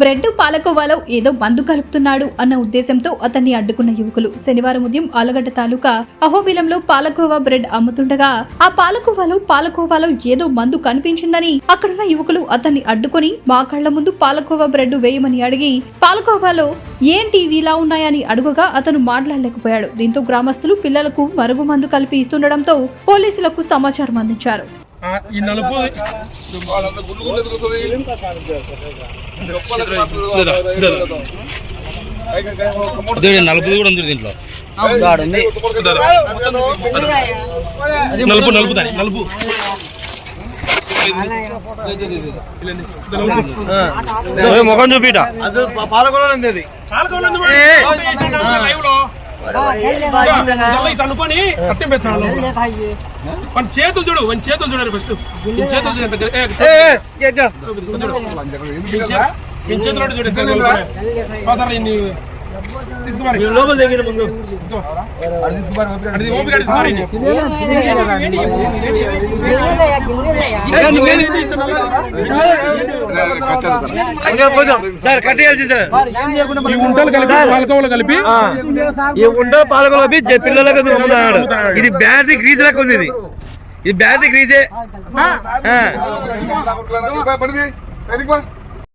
Bread పాలకోవాలో ఏదో మందు కలుపుతున్నాడు అన్న ఉద్దేశంతో అతన్ని అడ్డుకున్న యువకులు శనివారం ఉదయం ఆలగడ్డ తాలూకా అహోబిలంలో పాలకోవా బ్రెడ్ అమ్ముతుండగా ఆ పాలకోవాలో ఏదో మందు కనిపించిందని అక్కడున్న యువకులు అతన్ని అడ్డుకొని మా కళ్ల ముందు పాలకోవా బ్రెడ్ వేయమని అడిగి పాలకోవాలో ఏంటి ఇలా ఉన్నాయని అడుగగా అతను మాట్లాడలేకపోయాడు. దీంతో గ్రామస్తులు పిల్లలకు మరుగు మందు కలిపి ఇస్తుండటంతో పోలీసులకు సమాచారం అందించారు. ఈ నలుపు నలుపు కూడా ఉంది దీంట్లో. నలుపు నలుపు దాని నలుపు ముఖం చూపిట అనుకొని అట్టం పెట్టాను. మన చేతులు చూడు, మన చేతులు చూడాలి ఫస్ట్. చేతులు చూడండి లోపల దగ్గర ముందు ఉంటలు కలిపి పాలకోవలు కలిపి ఈ ఉంటలు పాలకోవలు కలిపి పిల్లలకు అమ్ముతున్నాడు. ఇది బ్యాటరీ గ్రీజ్ లెక్క ఉంది. ఇది బ్యాటరీ గ్రీజే.